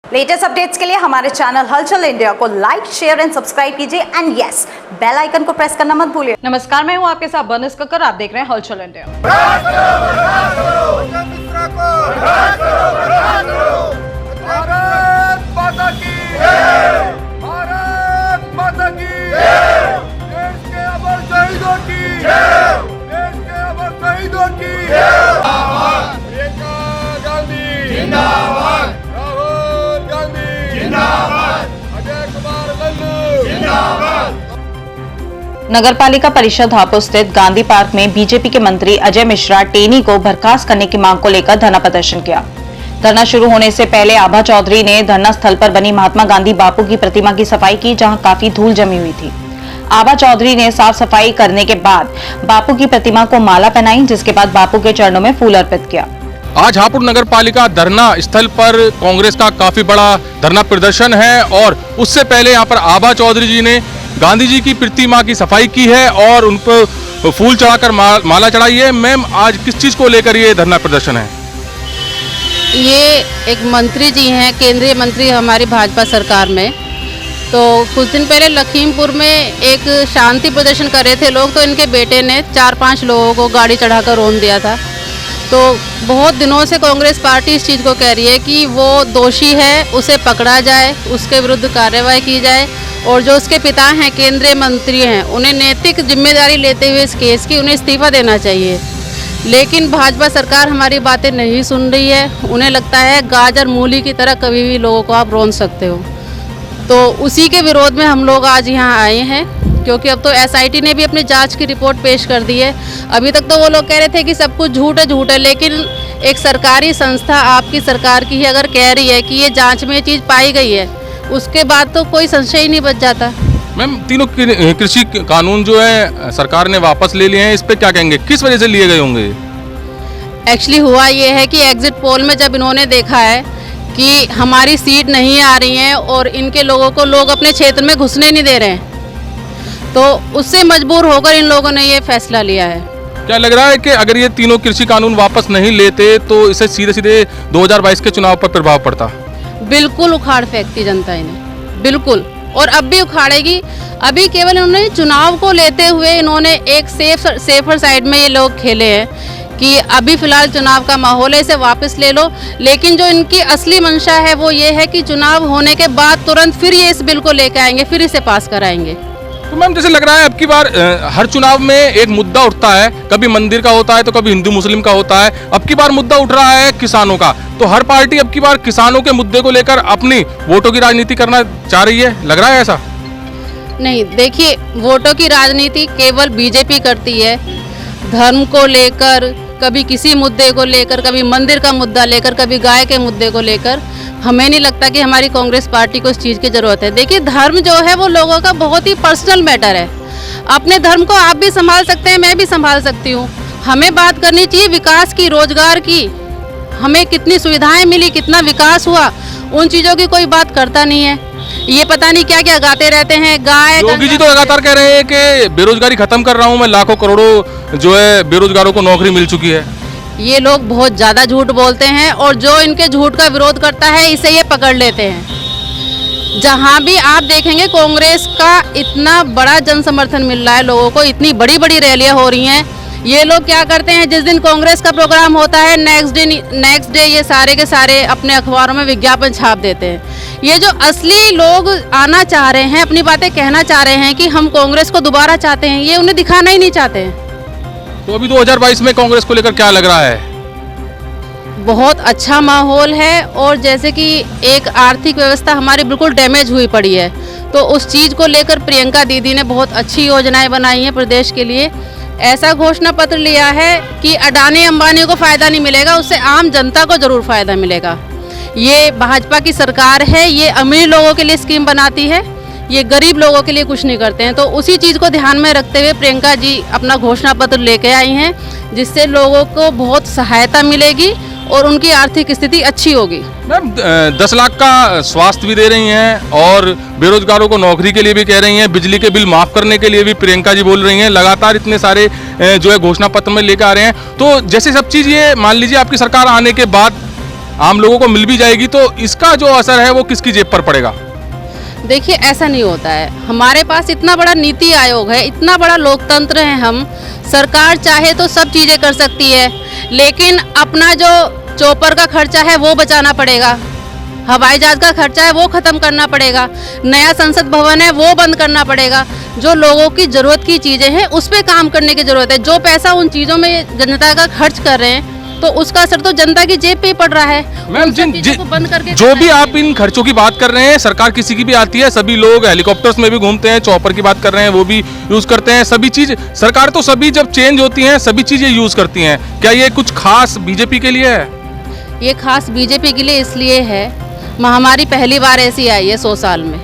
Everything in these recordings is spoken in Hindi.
लेटेस्ट अपडेट्स के लिए हमारे चैनल हलचल इंडिया को लाइक, शेयर एंड सब्सक्राइब कीजिए एंड यस, बेल आइकन को प्रेस करना मत भूलिए। नमस्कार, मैं हूं आपके साथ बर्निस कक्कर, आप देख रहे हैं हलचल इंडिया। भारत माता की जय, भारत माता की जय, देश के अमर शहीदों की जय, देश के अमर शहीदों की जिंदाबाद, प्रियंका गांधी जिंदाबाद, राहुल गांधी जिंदाबाद, अजय कुमार लल्लू जिंदाबाद। नगरपालिका परिषद हापुड़ स्थित गांधी पार्क में बीजेपी के मंत्री अजय मिश्रा टेनी को बर्खास्त करने की मांग को लेकर धरना प्रदर्शन किया। धरना शुरू होने से पहले आभा चौधरी ने धरना स्थल पर बनी महात्मा गांधी बापू की प्रतिमा की सफाई की, जहां काफी धूल जमी हुई थी। आभा चौधरी ने साफ सफाई करने के बाद बापू की प्रतिमा को माला पहनाई, जिसके बाद बापू के चरणों में फूल अर्पित किया। आज हापुड़ नगर पालिका धरना स्थल पर कांग्रेस का काफी बड़ा धरना प्रदर्शन है और उससे पहले यहाँ पर आभा चौधरी जी ने गांधी जी की प्रतिमा की सफाई की है और उन पर फूल चढ़ाकर माला चढ़ाई है। मैम, आज किस चीज को लेकर ये धरना प्रदर्शन है? ये एक मंत्री जी हैं, केंद्रीय मंत्री हमारी भाजपा सरकार में। तो कुछ दिन पहले लखीमपुर में एक शांति प्रदर्शन कर रहे थे लोग, तो इनके बेटे ने 4-5 लोगों को गाड़ी चढ़ाकर रोन दिया था। तो बहुत दिनों से कांग्रेस पार्टी इस चीज़ को कह रही है कि वो दोषी है, उसे पकड़ा जाए, उसके विरुद्ध कार्रवाई की जाए और जो उसके पिता हैं, केंद्रीय मंत्री हैं, उन्हें नैतिक जिम्मेदारी लेते हुए इस केस की उन्हें इस्तीफा देना चाहिए। लेकिन भाजपा सरकार हमारी बातें नहीं सुन रही है। उन्हें लगता है गाजर मूली की तरह कभी भी लोगों को आप रोन सकते हो। तो उसी के विरोध में हम लोग आज यहाँ आए हैं, क्योंकि अब तो एसआईटी ने भी अपनी जांच की रिपोर्ट पेश कर दी है। अभी तक तो वो लोग कह रहे थे कि सब कुछ झूठ है, लेकिन एक सरकारी संस्था आपकी सरकार की ही अगर कह रही है कि ये जांच में ये चीज़ पाई गई है, उसके बाद तो कोई संशय ही नहीं बच जाता। मैम, तीनों कृषि कानून जो है सरकार ने वापस ले लिए हैं, इस पे क्या कहेंगे? किस वजह से लिए गए होंगे? एक्चुअली हुआ ये है कि एग्जिट पोल में जब इन्होंने देखा है कि हमारी सीट नहीं आ रही है और इनके लोगों को लोग अपने क्षेत्र में घुसने नहीं दे रहे हैं, तो उससे मजबूर होकर इन लोगों ने ये फैसला लिया है। क्या लग रहा है कि अगर ये तीनों कृषि कानून वापस नहीं लेते तो इसे सीधे 2022 के चुनाव पर प्रभाव पड़ता? बिल्कुल उखाड़ फेंकती जनता इन्हें, बिल्कुल, और अब भी उखाड़ेगी। अभी केवल इन्होंने चुनाव को लेते हुए इन्होंने एक सेफर साइड में ये लोग खेले हैं कि अभी फिलहाल चुनाव का माहौल है, इसे वापस ले लो। लेकिन जो इनकी असली मंशा है वो ये है कि चुनाव होने के बाद तुरंत फिर ये इस बिल को लेकर आएंगे, फिर इसे पास कराएंगे। तो मैम, जैसे लग रहा है अब की बार हर चुनाव में एक मुद्दा उठता है, कभी मंदिर का होता है तो कभी हिंदू मुस्लिम का होता है। अब की बार मुद्दा उठ रहा है किसानों का, तो हर पार्टी अब की बार किसानों के मुद्दे को लेकर अपनी वोटों की राजनीति करना चाह रही है, लग रहा है ऐसा? नहीं, देखिए, वोटों की राजनीति केवल बीजेपी करती है। धर्म को लेकर, कभी किसी मुद्दे को लेकर, कभी मंदिर का मुद्दा लेकर, कभी गाय के मुद्दे को लेकर, हमें नहीं लगता कि हमारी कांग्रेस पार्टी को इस चीज़ की ज़रूरत है। देखिए, धर्म जो है वो लोगों का बहुत ही पर्सनल मैटर है। अपने धर्म को आप भी संभाल सकते हैं, मैं भी संभाल सकती हूँ। हमें बात करनी चाहिए विकास की, रोजगार की, हमें कितनी सुविधाएं मिली, कितना विकास हुआ, उन चीज़ों की कोई बात करता नहीं है। ये पता नहीं क्या क्या गाते रहते हैं। गाय, योगी जी तो लगातार कह रहे हैं कि बेरोजगारी खत्म कर रहा हूँ मैं, लाखों करोड़ों जो है बेरोजगारों को नौकरी मिल चुकी है। ये लोग बहुत ज़्यादा झूठ बोलते हैं और जो इनके झूठ का विरोध करता है इसे ये पकड़ लेते हैं। जहाँ भी आप देखेंगे कांग्रेस का इतना बड़ा जन समर्थन मिल रहा है लोगों को, इतनी बड़ी बड़ी रैलियाँ हो रही हैं। ये लोग क्या करते हैं, जिस दिन कांग्रेस का प्रोग्राम होता है नेक्स्ट डे ये सारे के सारे अपने अखबारों में विज्ञापन छाप देते हैं। ये जो असली लोग आना चाह रहे हैं, अपनी बातें कहना चाह रहे हैं कि हम कांग्रेस को दोबारा चाहते हैं, ये उन्हें दिखाना ही नहीं चाहते हैं। तो अभी 2022 में कांग्रेस को लेकर क्या लग रहा है? बहुत अच्छा माहौल है और जैसे कि एक आर्थिक व्यवस्था हमारी बिल्कुल डैमेज हुई पड़ी है, तो उस चीज़ को लेकर प्रियंका दीदी ने बहुत अच्छी योजनाएं बनाई हैं प्रदेश के लिए। ऐसा घोषणा पत्र लिया है कि अडानी अंबानी को फ़ायदा नहीं मिलेगा, उससे आम जनता को ज़रूर फ़ायदा मिलेगा। ये भाजपा की सरकार है, ये अमीर लोगों के लिए स्कीम बनाती है, ये गरीब लोगों के लिए कुछ नहीं करते हैं। तो उसी चीज़ को ध्यान में रखते हुए प्रियंका जी अपना घोषणा पत्र लेके आई हैं, जिससे लोगों को बहुत सहायता मिलेगी और उनकी आर्थिक स्थिति अच्छी होगी। मैम, 10 लाख का स्वास्थ्य भी दे रही हैं और बेरोजगारों को नौकरी के लिए भी कह रही हैं, बिजली के बिल माफ़ करने के लिए भी प्रियंका जी बोल रही हैं। लगातार इतने सारे जो है घोषणा पत्र में लेकर आ रहे हैं। तो जैसे सब चीज़ ये मान लीजिए आपकी सरकार आने के बाद आम लोगों को मिल भी जाएगी तो इसका जो असर है वो किसकी जेब पर पड़ेगा? देखिए, ऐसा नहीं होता है। हमारे पास इतना बड़ा नीति आयोग है, इतना बड़ा लोकतंत्र है। हम सरकार चाहे तो सब चीज़ें कर सकती है, लेकिन अपना जो चौपर का खर्चा है वो बचाना पड़ेगा, हवाई जहाज का खर्चा है वो ख़त्म करना पड़ेगा, नया संसद भवन है वो बंद करना पड़ेगा। जो लोगों की ज़रूरत की चीज़ें हैं उस पर काम करने की ज़रूरत है। जो पैसा उन चीज़ों में जनता का खर्च कर रहे हैं तो उसका असर तो जनता की जेब पे ही पड़ रहा है। मैम, बंद करके जो भी आप इन खर्चों की बात कर रहे हैं, सरकार किसी की भी आती है, सभी लोग हेलीकॉप्टर्स में भी घूमते हैं, चॉपर की बात कर रहे हैं वो भी यूज करते हैं, सभी चीज सरकार तो सभी जब चेंज होती हैं सभी चीजें यूज करती हैं। क्या ये कुछ खास बीजेपी के लिए है? ये खास बीजेपी के लिए इसलिए है, महामारी पहली बार ऐसी आई है 100 साल में,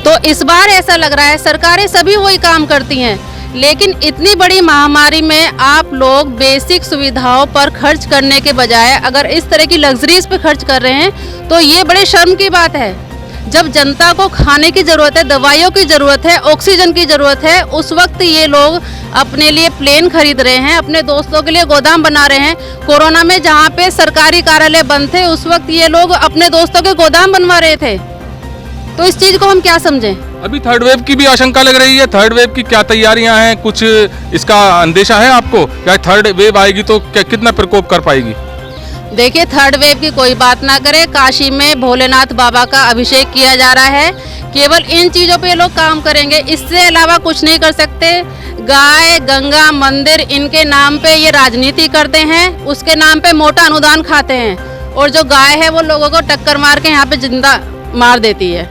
तो इस बार ऐसा लग रहा है सरकारें सभी वही काम करती हैं, लेकिन इतनी बड़ी महामारी में आप लोग बेसिक सुविधाओं पर खर्च करने के बजाय अगर इस तरह की लग्जरीज पे खर्च कर रहे हैं तो ये बड़े शर्म की बात है। जब जनता को खाने की ज़रूरत है, दवाइयों की ज़रूरत है, ऑक्सीजन की ज़रूरत है, उस वक्त ये लोग अपने लिए प्लेन खरीद रहे हैं, अपने दोस्तों के लिए गोदाम बना रहे हैं। कोरोना में जहाँ पे सरकारी कार्यालय बंद थे उस वक्त ये लोग अपने दोस्तों के गोदाम बनवा रहे थे, तो इस चीज़ को हम क्या समझें? अभी थर्ड वेव की भी आशंका लग रही है, थर्ड वेव की क्या तैयारियां हैं, कुछ इसका अंदेशा है आपको? क्या थर्ड वेव आएगी तो कितना प्रकोप कर पाएगी? देखिए, थर्ड वेव की कोई बात ना करें। काशी में भोलेनाथ बाबा का अभिषेक किया जा रहा है, केवल इन चीज़ों पे लोग काम करेंगे, इससे अलावा कुछ नहीं कर सकते। गाय, गंगा, मंदिर, इनके नाम पे ये राजनीति करते हैं, उसके नाम पे मोटा अनुदान खाते हैं, और जो गाय है वो लोगों को टक्कर मार के यहाँ पे जिंदा मार देती है,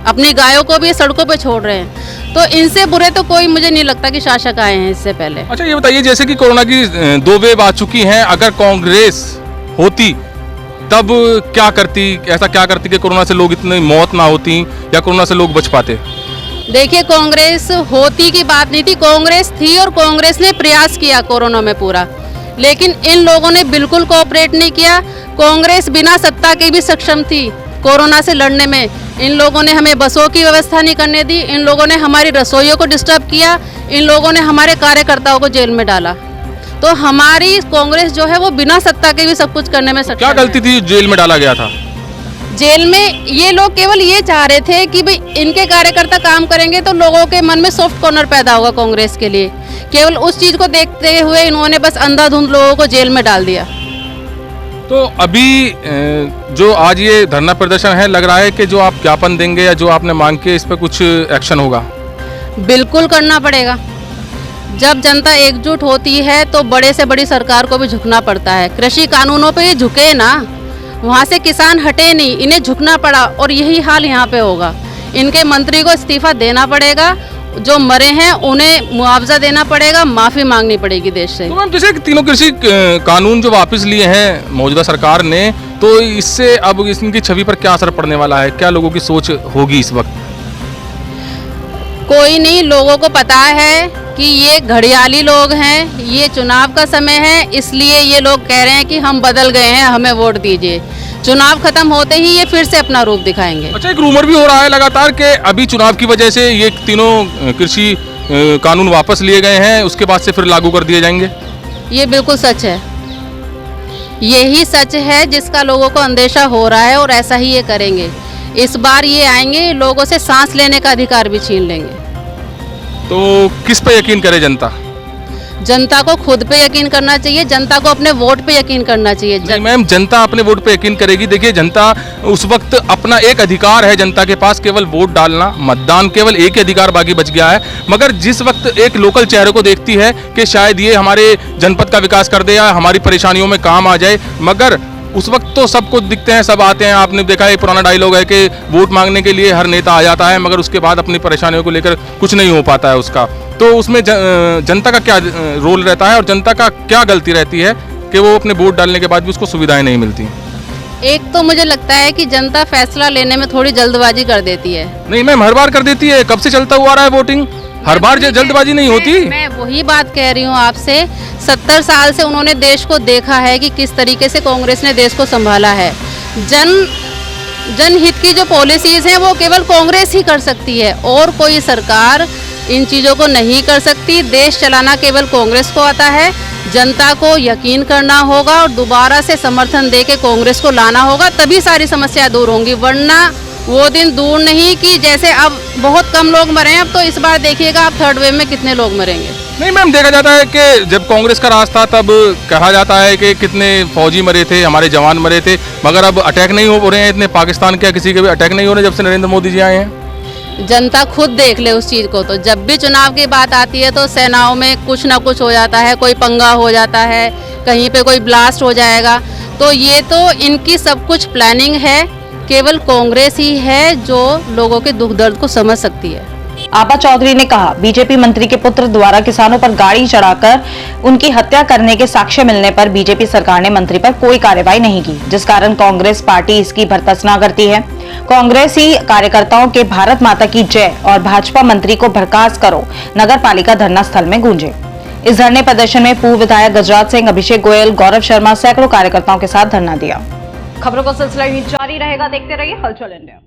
अपनी गायों को भी सड़कों पे छोड़ रहे हैं। तो इनसे बुरे तो कोई मुझे नहीं लगता कि शासक आए हैं इससे पहले। अच्छा, ये बताइए, जैसे कि कोरोना की 2 वेव आ चुकी हैं, अगर कांग्रेस होती तब क्या करती, ऐसा क्या करती कि कोरोना से लोग इतनी मौत ना होती या कोरोना से लोग बच पाते? देखिए, कांग्रेस होती की बात नहीं थी, कांग्रेस थी और कांग्रेस ने प्रयास किया कोरोना में पूरा, लेकिन इन लोगों ने बिल्कुल कोऑपरेट नहीं किया। कांग्रेस बिना सत्ता के भी सक्षम थी कोरोना से लड़ने में। इन लोगों ने हमें बसों की व्यवस्था नहीं करने दी, इन लोगों ने हमारी रसोइयों को डिस्टर्ब किया, इन लोगों ने हमारे कार्यकर्ताओं को जेल में डाला। तो हमारी कांग्रेस जो है वो बिना सत्ता के भी सब कुछ करने में सक्षम। क्या गलती थी जेल में डाला गया था? जेल में ये लोग केवल ये चाह रहे थे कि भाई इनके कार्यकर्ता काम करेंगे तो लोगों के मन में सॉफ्ट कॉर्नर पैदा होगा कांग्रेस के लिए। केवल उस चीज़ को देखते हुए इन्होंने बस अंधाधुंध लोगों को जेल में डाल दिया। तो अभी जो आज ये धरना प्रदर्शन है, लग रहा है कि जो आप ज्ञापन देंगे या जो आपने मांग के इस पर कुछ एक्शन होगा? बिल्कुल करना पड़ेगा। जब जनता एकजुट होती है तो बड़े से बड़ी सरकार को भी झुकना पड़ता है। कृषि कानूनों पे ये झुके ना, वहाँ से किसान हटे नहीं, इन्हें झुकना पड़ा और यही हाल यहाँ पे होगा। इनके मंत्री को इस्तीफा देना पड़ेगा, जो मरे हैं उन्हें मुआवजा देना पड़ेगा, माफ़ी मांगनी पड़ेगी देश से। तो मैम, जैसे तीनों कृषि कानून जो वापस लिए हैं मौजूदा सरकार ने, तो इससे अब इनकी छवि पर क्या असर पड़ने वाला है? क्या लोगों की सोच होगी इस वक्त? कोई नहीं, लोगों को पता है कि ये घड़ियाली लोग हैं, ये चुनाव का समय है, इसलिए ये लोग कह रहे हैं कि हम बदल गए हैं, हमें वोट दीजिए। चुनाव खत्म होते ही ये फिर से अपना रूप दिखाएंगे। अच्छा, एक रूमर भी हो रहा है लगातार कि अभी चुनाव की वजह से ये तीनों कृषि कानून वापस लिए गए हैं, उसके बाद से फिर लागू कर दिए जाएंगे। ये बिल्कुल सच है, यही सच है जिसका लोगों को अंदेशा हो रहा है, और ऐसा ही ये करेंगे। इस बार ये आएंगे, लोगों से सांस लेने का अधिकार भी छीन लेंगे। तो किस पे यकीन करे जनता? जनता को खुद पे यकीन करना चाहिए, जनता को अपने वोट पे यकीन करना चाहिए। नहीं मैम, जनता अपने वोट पे यकीन करेगी। देखिए, जनता उस वक्त अपना एक अधिकार है जनता के पास, केवल वोट डालना, मतदान, केवल एक ही अधिकार बाकी बच गया है। मगर जिस वक्त एक लोकल चेहरे को देखती है कि शायद ये हमारे जनपद का विकास कर दे या हमारी परेशानियों में काम आ जाए, मगर उस वक्त तो सबको दिखते हैं, सब आते हैं। आपने देखा है, पुराना डायलॉग है कि वोट मांगने के लिए हर नेता आ जाता है, मगर उसके बाद अपनी परेशानियों को लेकर कुछ नहीं हो पाता है उसका। तो उसमें जनता का क्या रोल रहता है और जनता का क्या गलती रहती है कि वो अपने वोट डालने के बाद भी उसको सुविधाएं नहीं मिलती? एक तो मुझे लगता है कि जनता फैसला लेने में थोड़ी जल्दबाजी कर देती है। नहीं मैम, हर बार कर देती है। कब से चलता हुआ रहा है वोटिंग, हर बार जल्दबाजी नहीं होती। मैं वही बात कह रही हूँ आपसे, 70 साल से उन्होंने देश को देखा है कि किस तरीके से कांग्रेस ने देश को संभाला है। जनहित की जो पॉलिसीज हैं वो केवल कांग्रेस ही कर सकती है, और कोई सरकार इन चीज़ों को नहीं कर सकती। देश चलाना केवल कांग्रेस को आता है। जनता को यकीन करना होगा और दोबारा से समर्थन दे के कांग्रेस को लाना होगा, तभी सारी समस्याएं दूर होंगी। वरना वो दिन दूर नहीं कि जैसे अब बहुत कम लोग मरे हैं, अब तो इस बार देखिएगा आप थर्ड वेव में कितने लोग मरेंगे। नहीं मैम, देखा जाता है कि जब कांग्रेस का राज था तब कहा जाता है कि कितने फौजी मरे थे, हमारे जवान मरे थे, मगर अब अटैक नहीं हो रहे हैं इतने। पाकिस्तान के किसी के भी अटैक नहीं हो रहे जब से नरेंद्र मोदी जी आए हैं। जनता खुद देख ले उस चीज़ को। तो जब भी चुनाव की बात आती है तो सेनाओं में कुछ ना कुछ हो जाता है, कोई पंगा हो जाता है, कहीं पे कोई ब्लास्ट हो जाएगा। तो ये तो इनकी सब कुछ प्लानिंग है। केवल कांग्रेस ही है जो लोगों के दुख दर्द को समझ सकती है। आभा चौधरी ने कहा, बीजेपी मंत्री के पुत्र द्वारा किसानों पर गाड़ी चढ़ाकर उनकी हत्या करने के साक्ष्य मिलने पर बीजेपी सरकार ने मंत्री पर कोई कार्रवाई नहीं की, जिस कारण कांग्रेस पार्टी इसकी भर्त्सना करती है। कांग्रेस ही कार्यकर्ताओं के भारत माता की जय और भाजपा मंत्री को बर्खास्त करो नगर पालिका धरना स्थल में गूंजे। इस धरने प्रदर्शन में पूर्व विधायक गजराज सिंह, अभिषेक गोयल, गौरव शर्मा सैकड़ों कार्यकर्ताओं के साथ धरना दिया। खबरों का सिलसिला जारी रहेगा, देखते रहिए हलचल इंडिया।